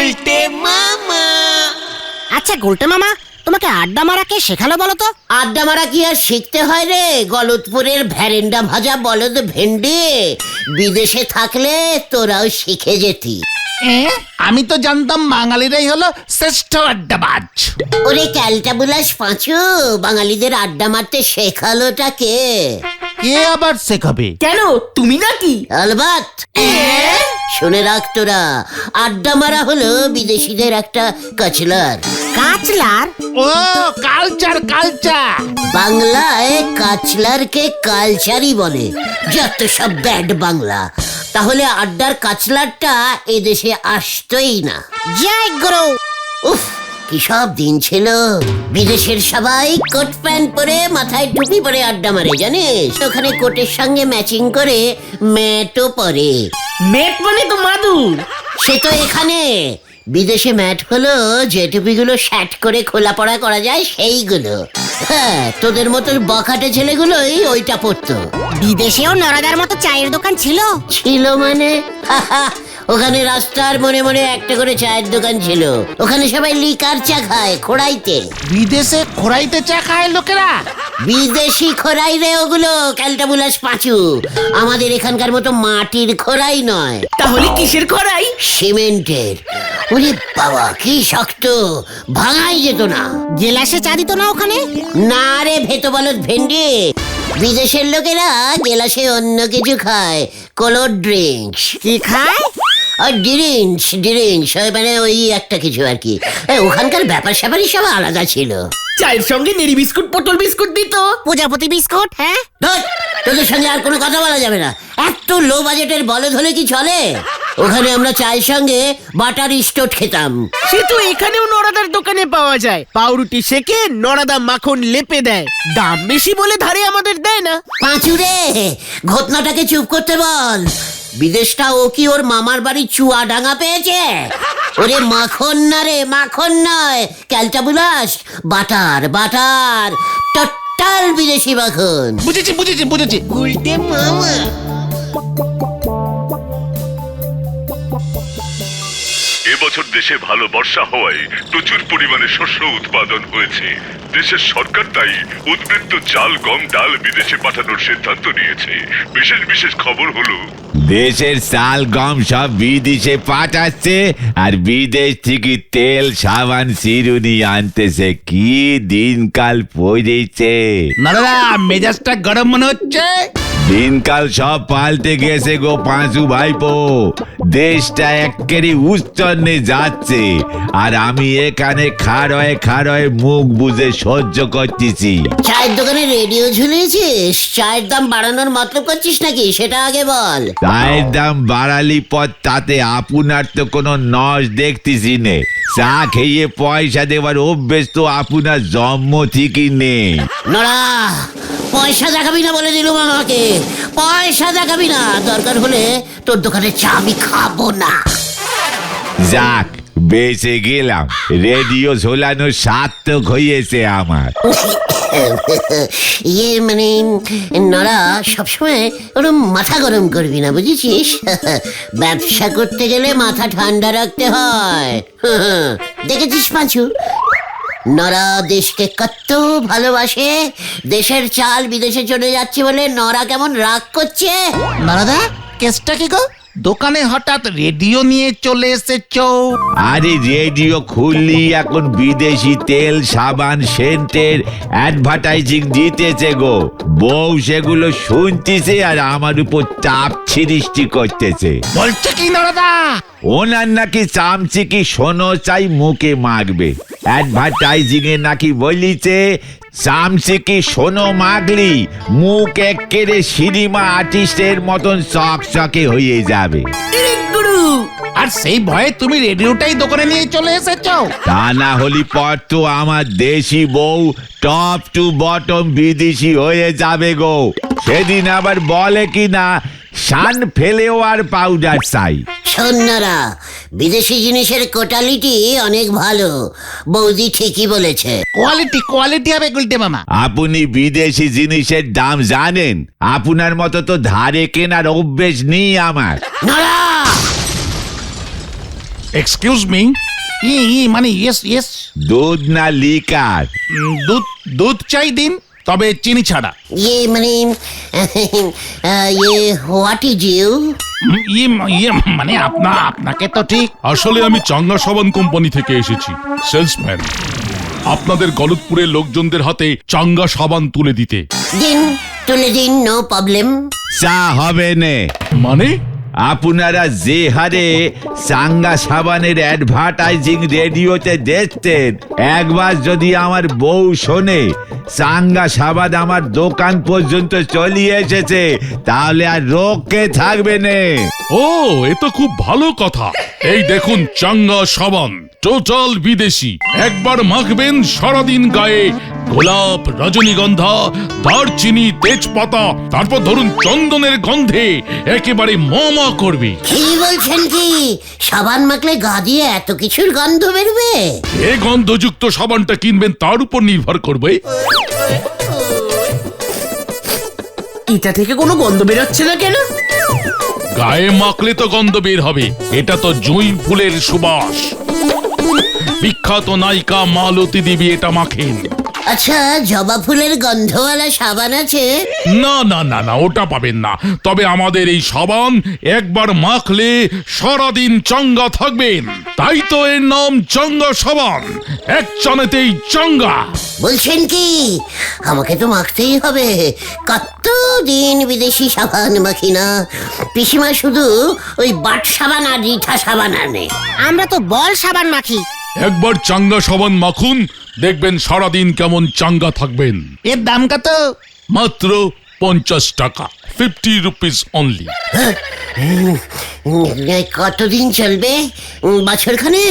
গুলটে মামা। আচ্ছা গুলটে মামা, তোমাকে আড্ডা মারা কে শেখালো বলো তো? আড্ডা মারা কি আর শিখতে হয় রে? গলতপুরের ভ্যারেন্ডা ভাজা বলদ ভেন্ডি, বিদেশে থাকলে তোরাও শিখে যেতি। আমি তো জানতাম বাঙালিরাই হলো শ্রেষ্ঠ আড্ডাবাজ। ওরে ক্যালটা বুলাস পাঁচু, বাঙালিদের আড্ডা মারতে শেখালোটা কে? কে আবার শেখাবে? কেন, তুমি নাকি? আলবাত। শুনে রাখ তোরা, আড্ডা মারা হলো বিদেশিদের একটা কাচলার। কাচলার? ও কালচার কালচার। বাংলায় কাচলারকে কালচারই বলে, যত সব ব্যাড বাংলা। তাহলে আড্ডার কাচলারটা এদেশে আসতোই না। জয় গুরু। উফ, কি সব দিন ছিল। বিদেশের সবাই কোট প্যান্ট পরে মাথায় টুপি পরে আড্ডা মারে, জানিস? ওখানে কোটের সঙ্গে ম্যাচিং করে ম্যাটও পরে। মেট মানে তো মাদুর। সে তো এখানে। বিদেশে ম্যাট হলো যে টুপিগুলো শ্যাট করে খোলা পড়া করা যায় সেইগুলো। হ্যাঁ, তোদের মতো বখাটে ছেলেগুলোই ওইটা পরতো। বিদেশেও নরাদার মতো চায়ের দোকান ছিল? ছিল মানে? ওখানে রাস্তার মনে মনে একটা করে চায়ের দোকান ছিল। ওখানে সবাই লিকার চা খায় খোড়াইতে। বিদেশে খোরাইতে চা খায় লোকেরা? বিদেশি খোরাই রে ওগুলো, ক্যালটা বুলাস পাঁচু। আমাদের এখানকার মতো মাটির খোরাই নয়। তাহলে কিসের করাই? সিমেন্টের। ওরে বাবা, কি শক্ত, ভাঙাই যেত না। গেলাসে চা দিত না ওখানে? না রে ভেতো বলদ ভেন্ডি, বিদেশের লোকেরা গেলাসে অন্য কিছু খায়, কোল্ড ড্রিঙ্কস। কি খায়? আর ড্রিঙ্কস মানে ওই একটা কিছু আর কি। ওখানকার ব্যাপার স্যাপারই সব আলাদা ছিল। চায়ের সঙ্গে নেড়ি বিস্কুট, পটল বিস্কুট দিত। প্রজাপতি বিস্কুট? হ্যাঁ। ধুর, তোদের সঙ্গে আর কোনো কথা বলা যাবে না। এত লো বাজেটের বলদ হলে কি চলে? ওখানে আমরা চায়ের সঙ্গে বাটার স্টোট খেতাম। সে তো এখানেও নরাদার দোকানে পাওয়া যায়। পাউরুটি সেকে নরাদা মাখন লেপে দেয়। দাম বেশি বলে ধারে আমাদের দেয় না। পাঁচুরে, ঘটনাটাকে চুপ করতে বল। বিদেশটা ও কি ওর মামার বাড়ি চুয়াডাঙ্গা পেয়েছে? ওরে মাখন না রে, মাখন নয়, ক্যালটা বুলাস, বাটার বাটার, টোটাল বিদেশি মাখন। বুঝেছি বুঝেছি বুঝেছি। গুলটে মামা। এবছর দেশে ভালো বর্ষা হওয়ায় প্রচুর পরিমাণে শস্য উৎপাদন হয়েছে। দেশের সরকার তাই উদ্বৃত্ত চাল, গম, ডাল বিদেশে পাঠানোর সিদ্ধান্ত নিয়েছে। বিশেষ বিশেষ খবর হলো, দেশের চাল গম সব বিদেশে পাঠাচ্ছে আর বিদেশ থেকে তেল, সাবান, চিরুনি আনতেছে। কি দিনকাল পড়েছে! নারা মেজাজটা গরম মনে হচ্ছে। দিনকাল সব পাল্টে গেছে গো পাঁচু ভাইপো। দেশটা একেবারে উচ্চন্নে যাচ্ছে আর আমি এখানে খাড়য়ে মুখ বুজে সহ্য করতেছি। চায়ের দোকানে রেডিও ঝুলিয়েছিস? চায়ের দাম বাড়ানোর মতলব করছিস নাকি, সেটা আগে বল। চায়ের দাম বাড়ালি পর তাতে আপনার তো কোনো নস দেখতেছি নে। চা খেয়ে পয়সা দেওয়ার অভ্যেস তো আপনার জন্ম থেকেই নেই। নড়া, পয়সা দেখাবি না বলে দিলুম আমাকে। পয়সা দেখাবি না, দরকার হলে তোর দোকানে চা আমি খাবো না। যাক, বেঁচে গেলাম। রেডিও ঝোলানো সার্থক হয়েছে আমার। মানে নড়া, সবসময় ওরম মাথা গরম করবি না, বুঝেছিস? ব্যবসা করতে গেলে মাথা ঠান্ডা রাখতে হয়। দেখেছিস পাঁচু, নরা দেশকে কত ভালোবাসে। দেশের চাল বিদেশে চলে যাচ্ছে বলে নরা কেমন রাগ করছে। নারাদা, কেসটা কি গো? দোকানে হঠাৎ রেডিও নিয়ে চলে এসেছো? আরে রেডিও খুললি এখন বিদেশি তেল, সাবান, সেন্টের অ্যাডভার্টাইজিং দিতেছে গো। বউ সেগুলো শুনতেছে আর আমার উপর চাপ সৃষ্টি করতেছে। বলছে কি নারাদা? ওনার নাকি চামচিকি সোনো চাই মুখে মাখবে। অ্যাডভার্টাইজিং এ নাকি বলিছে চামচিকি সোনো মাগলি মুখ এক্কেরে সিনেমা আর্টিস্টের মতন চকচকে হয়ে যাবে। গুরু, আর সেই ভয়ে তুমি রেডিওটাই দোকানে নিয়ে চলে এসেছো? তা না হলে পর তো আমার দেশি বউ টপ টু বটম বিদেশি হয়ে যাবে গো। সেদিন আবার বলে কি না শান ফেলেও আর পাউডার চাই। সন্ন্যারা, বিদেশি জিনিসের কোয়ালিটি অনেক ভালো। বৌদি ঠিকই বলেছে। কোয়ালিটি হবে গুলটে মামা। আপনি বিদেশি জিনিসের দাম জানেন? আপনার মতো তো ধারে কেনার অভ্যেস নেই আমার। নড়া, এক্সকিউজ মি, মানে ইয়েস ইয়েস, দুধ না লিকার? দুধ দুধ চাই দিন, তবে চিনি ছাড়া। ইয়ে মানে ইয়ে হোয়াট ইজ ইউ? মানে আপনাকে তো ঠিক। আসলে আমি চাঙ্গা সাবান কোম্পানি থেকে এসেছি, সেলসম্যান। আপনাদের গলতপুরের লোকজনদের হাতে চাঙ্গা সাবান তুলে দিতে। দিন, তুলে দিন, নো প্রবলেম। চা হবে নে। মানে? আপনারা যে হারে চাঙ্গা সাবানের অ্যাডভার্টাইজিং রেডিওতে দেখতেন, একবার যদি আমার বউ শোনে চাঙ্গা সাবান আমার দোকান পর্যন্ত চলে এসেছে, তাহলে আর রোকে থাকবে না। ও, এ তো খুব ভালো কথা। এই দেখুন চাঙ্গা সাবান, টোটাল বিদেশি। একবার মাখবেন সারাদিন গায়ে, গোলাপ, রজনীগন্ধা, দারচিনি, তেজপাতা, তারপর ধরুন চন্দনের গন্ধে একেবারে মমা করবে। কি বলছেন কি? সাবান মাখলে গা দিয়ে এত কিছুর গন্ধ বেরবে? এ গন্ধযুক্ত সাবানটা কিনবেন তার উপর নির্ভর করবে। এটা থেকে কোনো গন্ধ বেরোচ্ছে না কেন? গায়ে মাখলে তো গন্ধ বের হবে, এটা তো জুঁই ফুলের সুবাস। বিখ্যাত নায়িকা মালতী দেবী এটা মাখেন। আচ্ছা, জবা ফুলের গন্ধওয়ালা সাবান আছে? না না না না, ওটা পাবেন না। তবে আমাদের এই সাবান একবার মাখলে সারাদিন চাঙ্গা থাকবেন, তাই তো এর নাম চাঙ্গা সাবান। এক চানেতেই চাঙ্গা। বলছেন কি? আমাকে তো মাখতেই হবে। কতদিন বিদেশি সাবান মাখি না। পিসিমা শুধু ওই বাট সাবান আর রিঠা সাবান আনে। আমরা তো বল সাবান মাখি। একবার চাঙ্গা সাবান মাখুন, দেখবেন সারাদিন কেমন চাঙ্গা থাকবেন। এর দাম কত? মাত্র 50 টাকা, 50 রুপিস অনলি। কতদিন চলবে? বছরখানে?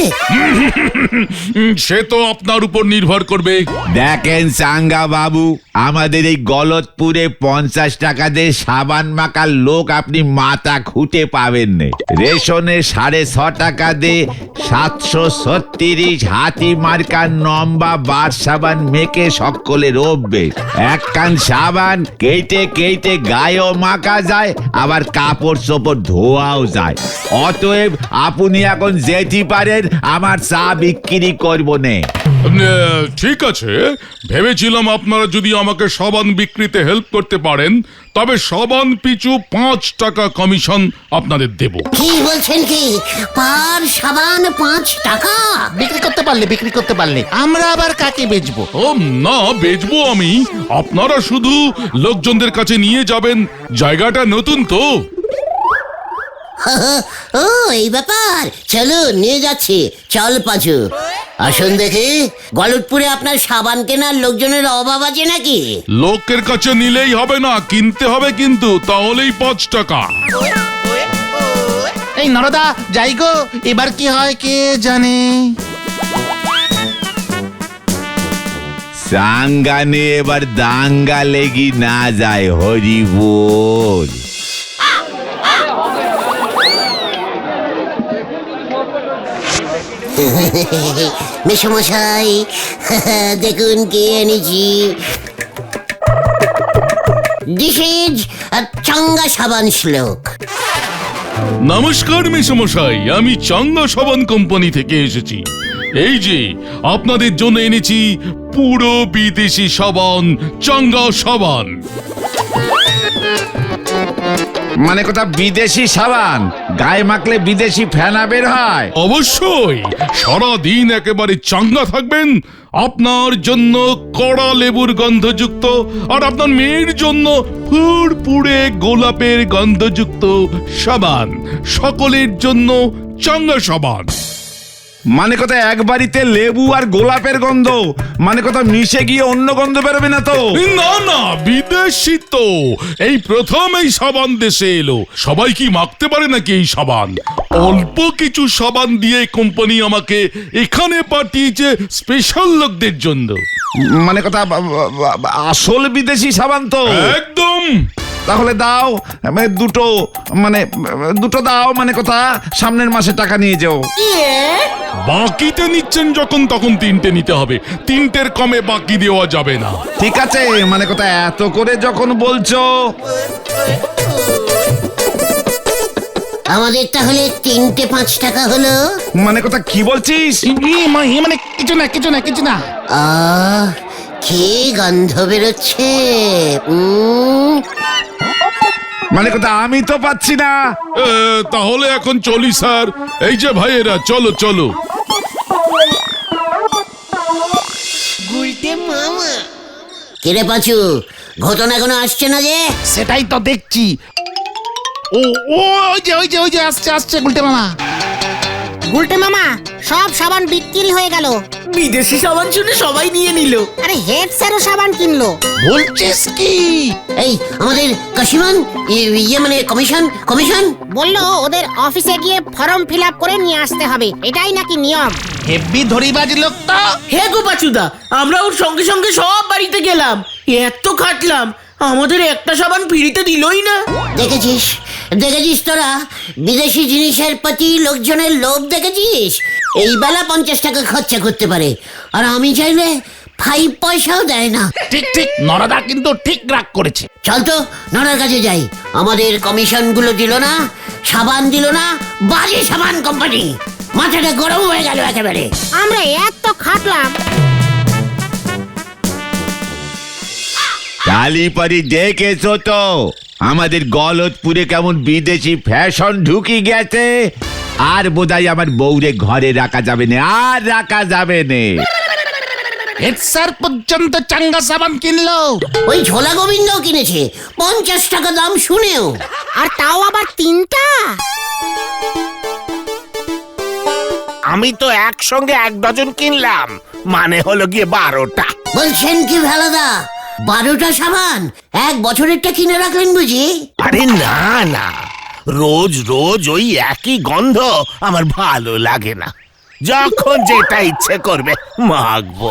সে তো আপনার উপর নির্ভর করবে। দেখেন চাঙ্গা বাবু, আমাদের এই গলতপুরে 50 টাকা দিয়ে সাবান মাখার লোক আপনি মাথা খুঁটে পাবেন না। রেশনে 6.5 টাকা দিয়ে 736 হাতি মার্কার নম্বা বার সাবান মেখে সকলে রোববে। এক কান সাবান কেটে কেটে গায়েও মাখা যায়, আবার কাপড় চোপড় ধোয়াও যায়। অতএব আপনি এখন যেতে পারেন, আমার চা বিক্রি করবো নে। ঠিক আছে, ভেবেছিলাম আপনারা যদি আমাকে সাবান বিক্রিতে হেল্প করতে পারেন, তবে সাবান পিছু 5 টাকা কমিশন আপনাদের দেব। কি বলছেন কি? পার সাবান 5 টাকা? বিক্রি করতে পারলে আমরা আবার কাকে বেচবো? ও না, বেচবো আমি। আপনারা শুধু লোকজনদের কাছে নিয়ে যাবেন, জায়গাটা নতুন তো। ও, এই ব্যাপার। চলো, নিয়ে যাচ্ছি। চল পাঁচু, আসুন দেখি। গলতপুরে আপনার সাবান কেনার লোকজনের অভাব আছে নাকি? লোকের কাছে নিলেই হবে না, কিনতে হবে কিন্তু, তাহলেই 5 টাকা। এই নরদা, যাই গো, এবার কি হয় কে জানে। সাঙ্গানে এবার দাঙ্গা লেগি না যায়। হরি বল। মেসমশাই, দেখুন কে এনেছি। দিস ইজ চাঙ্গা সাবান শ্লোক। নমস্কার মেসমশাই, আমি চাঙ্গা সাবান কোম্পানি থেকে এসেছি। এই যে আপনাদের জন্য এনেছি পুরো বিদেশি সাবান, চাঙ্গা সাবান। মানে কথা বিদেশি সাবান গায়ে মাখলে বিদেশি ফেনা বের হয়? অবশ্যই, সারাদিন একেবারে চাঙ্গা থাকবেন। আপনার জন্য কড়া লেবুর গন্ধযুক্ত, আর আপনার মেয়ের জন্য ফুরফুরে গোলাপের গন্ধযুক্ত সাবান। সকলের জন্য চাঙ্গা সাবান। মানে কথা এক বাড়িতে লেবু আর গোলাপের গন্ধ, মানে কথা মিশে গিয়ে অন্য গন্ধ বেরোবে না তো? না না, বিদেশি তো। এই প্রথম এই সাবান দেশে এলো। সবাই কি মাখতে পারে নাকি এই সাবান? অল্প কিছু সাবান দিয়ে কোম্পানি আমাকে এখানে পাঠিয়েছে স্পেশাল লোকদের জন্য। মানে কথা আসল বিদেশি সাবান তো? একদম। তাহলে দাও, দুটো দাও। মানে কথা সামনের মাসে টাকা নিয়ে যাও। বাকিতে নিচ্ছেন যখন, তখন 3টে নিতে হবে। 3টের কমে বাকি দেওয়া যাবে না। ঠিক আছে, মানে কথা এত করে যখন বলছো। আমাদের তাহলে 3টে 5 টাকা হলো। মানে কথা কি বলছিস? মানে কিছু না আহ, কি গন্ধ বেরোচ্ছে। মানে কথা আমি তো পাচ্ছি না। তাহলে এখন চলি স্যার। এই যে ভাইয়েরা, চলো চলো। কিরে পাঁচু, ঘটনা এখনো আসছে না যে? সেটাই তো দেখছি। ও ওই যে আসছে গুলটে মামা। গুলটে মামা, সব সাবান বিক্রি হয়ে গেল। বিদেশি সাবান শুনে সবাই নিয়ে নিল। আরে হেড স্যারও সাবান কিনলো। বলছিস কি? এই আমাদের কাশিমান, ইয়ে মানে কমিশন বললো ওদের অফিসে গিয়ে ফর্ম ফিল আপ করে নিয়ে আসতে হবে, এটাই নাকি নিয়ম। হেব্বি ধরিবাজি লোক তো। হে গো পাচুদা, আমরা ওর সঙ্গে সঙ্গে সব বাড়িতে গেলাম, এত খাটলাম, আমাদের একটা সাবান ফ্রিতে দিলই না। দেখেছিস তোরা বিদেশি জিনিসের প্রতি লোকজনের লোভ দেখেছিস? এই বেলা 50 টাকা খরচা করতে পারে, আর আমি চাইলে 5 পয়সাও দেয় না। ঠিক নরদা কিন্তু ঠিক রাগ করেছে। চল তো নড়ার কাছে যাই। আমাদের কমিশন গুলো দিল না, সাবান দিল না, বাজে সাবান কোম্পানি। মাথাটা গরম হয়ে গেল একেবারে। আমরা এত খাটলাম। কালীপাড়ি দেখেছো তো আমাদের গলতপুরে কেমন বিদেশি ফ্যাশন ঢুকি গেছে। আর বোধহয় আমার বউরে ঘরে রাখা যাবে না, আর রাখা যাবে না। হেড স্যার পর্যন্ত চাঙ্গা সাবান কিনলো। ওই ঝোলা গোবিন্দও কিনেছে 50 টাকা দাম শুনেও। আর তাও আবার 3টা। আমি তো একসঙ্গে 1 ডজন কিনলাম, মানে হলো গিয়ে 12টা। বলছেন কি ভেলাদা, 12টা সাবান 1 বছরেরটা কিনে রাখলেন বুঝি? আরে না, রোজ রোজ ওই একই গন্ধ আমার ভালো লাগে না। যখন যেটা ইচ্ছে করবে মাখবো।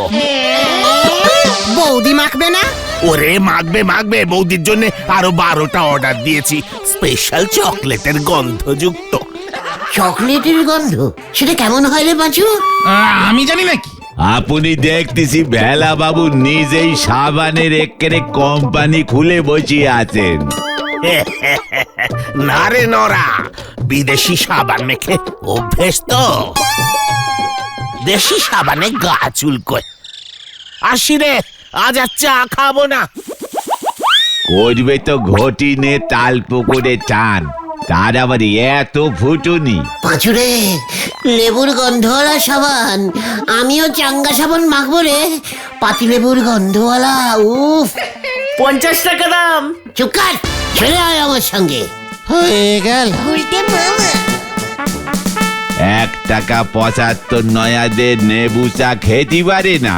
বৌদি মাখবে না? ওরে মাখবে, বৌদির জন্য আরো 12টা অর্ডার দিয়েছি, স্পেশাল চকলেটের গন্ধযুক্ত। চকলেটের গন্ধ? সেটা কেমন হয় রে পাঁচু? আমি জানি নাকি। আপনি দেখতেছি ভেলা বাবু নিজেই সাবানের একেরে কোম্পানি খুলে বসিয়ে আছেন। না রে নরা, বিদেশি সাবান মেখে অভ্যেস তো, দেশি সাবানে গা চুলকোয়। আসি রে, আজ আর চা খাবো না। করবে তো ঘটি নে তাল পুকুরে চান, তার আবার এত ফুটুনি। পাঁচুরে, লেবুর গন্ধওয়ালা সাবান। আমিও চাঙ্গা সাবান মাখবো রে, পাতিলেবুর গন্ধওয়ালা। উফ, 50 টাকা দাম। চুপকার, চলে আয় আমার সঙ্গে। হয়ে গেল। 1 টাকা 75 নয়াদের নেবু চা খেতে পারে না,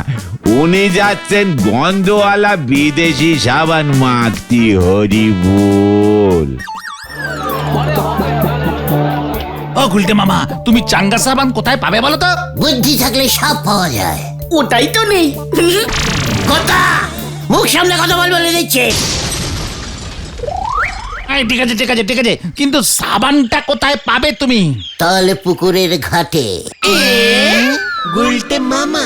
উনি যাচ্ছেন গন্ধওয়ালা বিদেশি সাবান মাখতি। হরি বল। ও গুলটে মামা, তুমি চাঙ্গা সাবান কোথায় পাবে বলো তো? বুদ্ধি থাকলে সব পাওয়া যায়। ওটাই তো নেই। কথা, মুখ সামনে কথা বলে দিচ্ছে। ঠিক আছে, কিন্তু সাবানটা কোথায় পাবে তুমি? তাহলে পুকুরের ঘাটে। গুলটে মামা।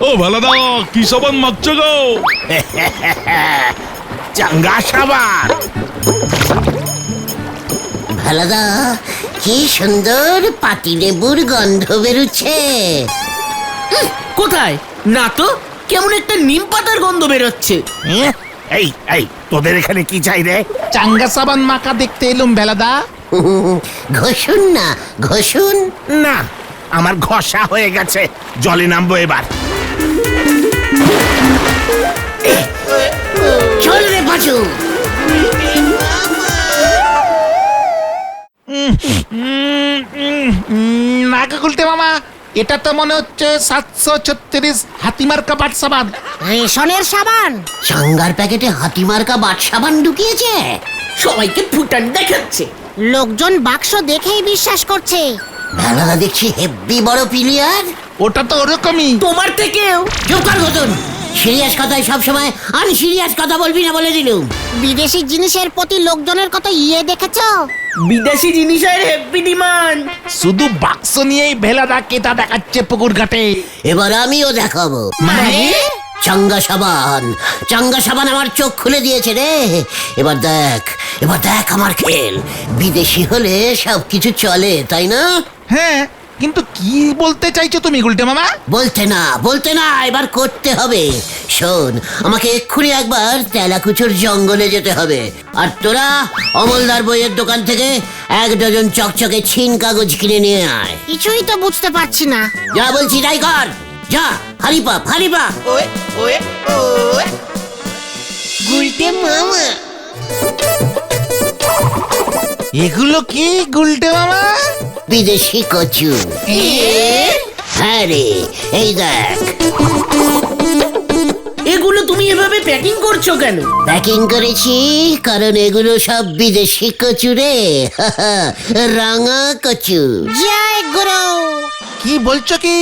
ও ভালাদা, কি সাবান মাখছো গো? চাঙ্গা সাবান। ভালাদা, কি সুন্দর পাতিলেবুর গন্ধ বেরুচ্ছে। কোথায়? না তো, কেমন একটা নিম পাতার গন্ধ বেরোচ্ছে। এই তোদের এখানে কি চাই রে? চাঙ্গা সাবান মাখা দেখতে এলুম ভেলাদা। ঘষুন না, ঘষুন। না, আমার ঘষা হয়ে গেছে, জলে নামবো এবার। চল রে পাঁচু। নাকা গুলটে মামা, এটা তো মনে হচ্ছে 736 হাতিমার কাপাট সাবান। রেশনের সাবান। চাঙ্গার প্যাকেটে হাতিমার্কা বাট সাবান ঢুকিয়েছে। সবাইকে ফুটান দেখাচ্ছে। লোকজন বাক্স দেখেই বিশ্বাস করছে। ভালাদা দেখছি হেব্বি বড় প্লেয়ার। ওটা তো ওরকমই। তোমার থেকেও। চুপ কর ঘটন, সিরিয়াস কথায় সবসময় আনসিরিয়াস কথা বলবি না বলে দিলুম। বিদেশি জিনিসের প্রতি লোকজনের কত দেখেছো? বিদেশি জিনিসের হেভি ডিমান্ড। শুধু বাক্স নিয়েই ভেলাদা কেতা দেখাচ্ছে পুকুর ঘাটে। এবার আমিও দেখাবো। মানে চাঙ্গা সাবান। চাঙ্গা সাবান আমার চোখ খুলে দিয়েছে রে। এবার দেখ আমার খেল। বিদেশি হলে সবকিছু চলে, তাই না? হ্যাঁ, কিন্তু কি বলতে চাইছো তুমি গুলটে মামা? বলতে না, এবার করতে হবে। শোন, আমাকে এক্ষুনি একবার তেলাকুচুর জঙ্গলে যেতে হবে। আর তোরা অমলদার বইয়ের দোকান থেকে 1 ডজন চকচকে ছিন কাগজ কিনে নিয়ে আয়। কিছুই তো বুঝতে পারছি না। যা বলছি তাই কর, যা। হারিপাপ। এগুলো কি গুলটে মামা? বিদেশি কচু। হ্যাঁ রে, এই দেখ। এগুলো তুমি এভাবে প্যাকিং করছো কেন? প্যাকিং করেছি কারণ এগুলো সব বিদেশি কচু রে। রাঙা কচু। জয় গুরু। কি বলছো কি?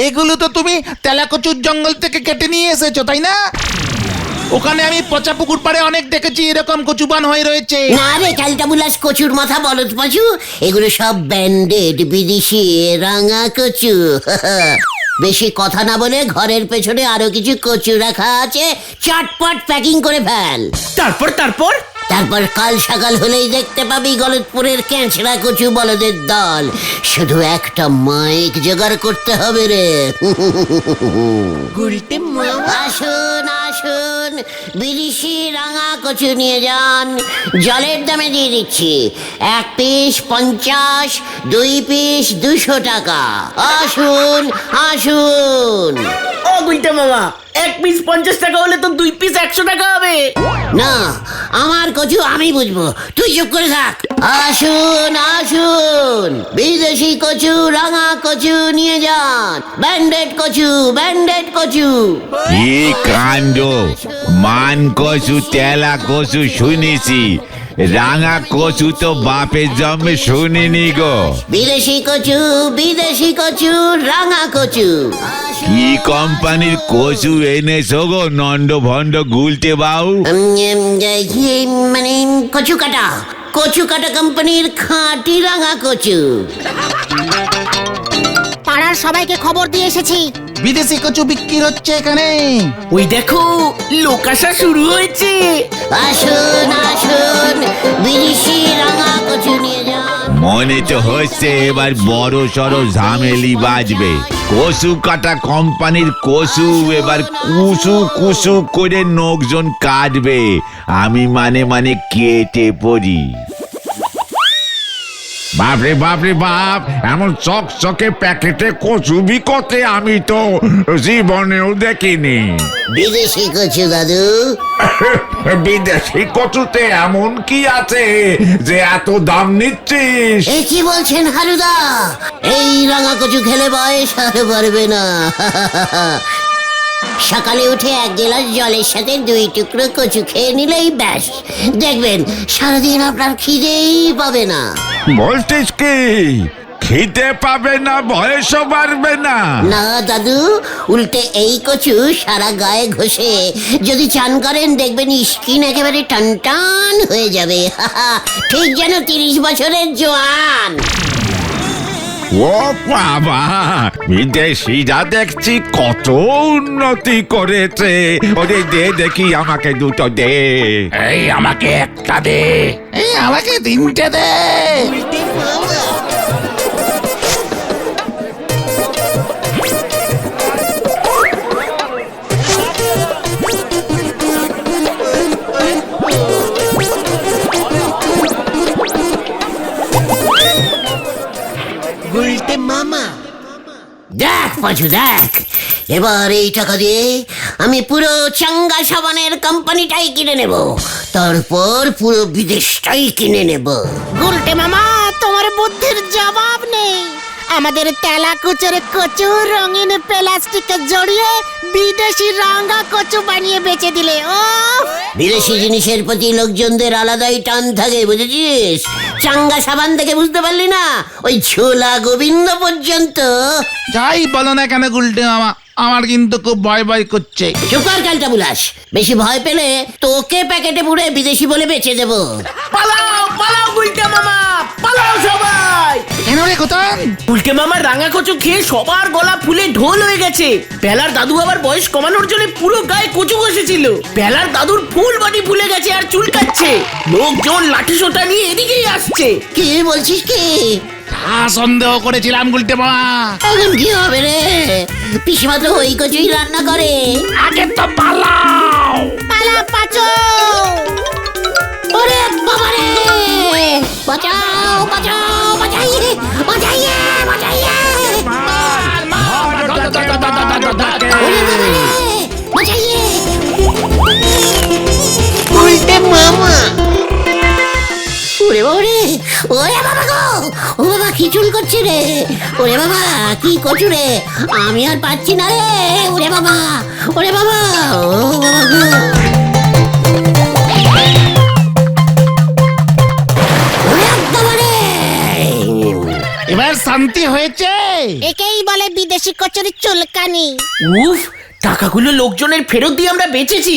এগুলো তো তুমি তেলাকচুর জঙ্গল থেকে কেটে নিয়ে এসেছো, তাই না? ওখানে আমি পচা পুকুর পাড়ে অনেক দেখেছি এরকম কচুবান হয়ে রয়েছে। না রে ক্যালটা বুলাস, কচুর মাথা বলদ পাচু। এগুলো সব ব্যান্ডেড বিদেশি রাঙা কচু। বেশি কথা না বলে ঘরের পেছনে আরো কিছু কচু রাখা আছে, চটপট প্যাকিং করে ফেল। তারপর কাল সকাল হলেই দেখতে পাবি গলতপুরের ক্যাঁচড়া কচু বলদের দল। শুধু একটা মাইক জোগাড় করতে হবে রে। আসুন, বিদেশি রাঙা কচু নিয়ে যান। জলের দামে দিয়ে দিচ্ছি। 1 পিস 50, 2 পিস 200 টাকা। আসুন। ও গুলটে মামা, 1 পিস 50 টাকা হলে তো 2 পিস 100 টাকা হবে। না, আমার কচু আমি বুঝবো, তুই চুপ করে থাক। আসুন, বিদেশি কচু রাঙা কচু নিয়ে যান। ব্যান্ডেড কচু। কি কাণ্ড! মান কচু, তেলা কচু শুনেছি, রাঙা কচু তো বাপের জন্মে শুনিনি গো। বিদেশি কচু রাঙা কচু। কি কোম্পানির কচু এনেছো গো নন্দ ভন্ড গুলটে বাউ? মানে কচু কাটা কোম্পানির খাঁটি রাঙা কচু। পাড়ার সবাইকে খবর দিয়ে এসেছি। বিদেশি কচু বিক্রি হচ্ছে এখানে। ওই দেখো, লোক আসা শুরু হয়েছে। আসুন, বিদেশি রাঙা কচু নিয়ে যান। মনে তো হচ্ছে এবার বড় সড়ো ঝামেলি বাজবে। কচু কাটা কোম্পানির কচু এবার কুসু করে লোকজন কাটবে। আমি মানে কেটে পড়ি। বাপরে বাপ, এমন চকচকে প্যাকেটে কচু বিকতে আমি তো জীবনেও দেখিনি। বিদেশি কচু দাদু। বিদেশি কচুতে এমন কি আছে যে এত দাম নিচ্ছিস? এ কি বলছেন হারুদা? এই রাঙা কচু খেলে বয়স আর বাড়বে না। সকালে উঠে 1 গ্লাস জলের সাথে 2 টুকরো কচু খেয়ে নিলেই ব্যাস, দেখবেন সারাদিন আপনার খিদেই পাবে না। বলছিস কি খিদে পাবে না, বয়সও বাড়বে না? না দাদু, উল্টে এই কচু সারা গায়ে ঘষে যদি চান করেন দেখবেন স্কিন একেবারে টান হয়ে যাবে। ঠিক যেন 30 বছরের জোয়ান। ও বাবা, বিদেশিরা দেখছি কত উন্নতি করেছে। ওরে দে দেখি, আমাকে 2টো দে। এই আমাকে একটা দে। এই আমাকে 3টে দে। দেখ পাঁচু দেখ, এবার এই টাকা দিয়ে আমি পুরো চাঙ্গা সাবানের কোম্পানিটাই কিনে নেব। তারপর পুরো বিদেশটাই কিনে নেব। গুলটে মামা, তোমার বুদ্ধির জবাব নেই। আমাদের তেলাকুচের কচু রঙিন প্লাস্টিকে জড়িয়ে বিদেশি রাঙা কচু বানিয়ে বেচে দিলে। ও বিদেশি জিনিসের প্রতি লোকজনদের আলাদাই টান থাকে, বুঝেছিস? চাঙ্গা সাবান থেকে বুঝতে পারলি না, ওই ছোলা গোবিন্দ পর্যন্ত। যাই বলো না কেন গুলটে মামা, আমার কিন্তু খুব ভয় করছে। চুকার ক্যালটা বুলাস, বেশি ভয় পেলে তোকে প্যাকেটে পুরে বিদেশি বলে বেচে দেবো। পালাও গুলটে মামা, পালাও সবাই। কেন রে খোতন? উল্টে মামার রাঙা কচু খেয়ে সবার গলা ফুলে ঢোল হয়ে গেছে। বেলার দাদু আবার বয়স কমানোর জন্য পুরো গায়ে কচু বসেছিল। বেলার দাদুর ফুল বডি ফুলে গেছে আর চুলকাচ্ছে। লোকজন লাঠি সোটা নিয়ে এদিকেই আসছে। কি বলছিস কি? তা সন্দেহ করেছিলাম গুলটে মামা। এখন কি হবে রে? পিসিমা তো ওই কচুই রান্না করে। আগে তো পালাও। পালা পাচো। ওরে বাবা রে! বাঁচাও বাঁচাও বাঁচাইয়ে বাঁচাইয়ে বাঁচাইয়ে! ওরে বাবা রে! বাঁচাইয়ে! উল্টে মামা! ওরে বাবা রে! ওরে বাবা গো! ও বাবা কি চুল করছে রে? ওরে বাবা কি কচু রে? আমি আর পাচ্ছি না রে! ওরে বাবা! ওরে বাবা! ও বাবা গো! এবার শান্তি হয়েছে। একেই বলে বিদেশি কচুরি চুলকানি। উফ, টাকাগুলো লোকজনের ফেরত দিয়ে আমরা বেঁচেছি।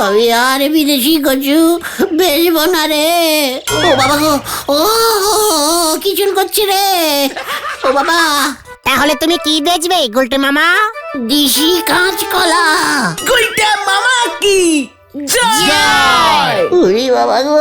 আমি আর বিদেশি কচু বেচবো না রে। ও বাবা গো! ও কি চুল করছে রে? ও বাবা! তাহলে তুমি কি বেচবে গুলটে মামা? দিশি কাঁচকলা। গুলটে মামা কি জয়! উরি বাবা গো!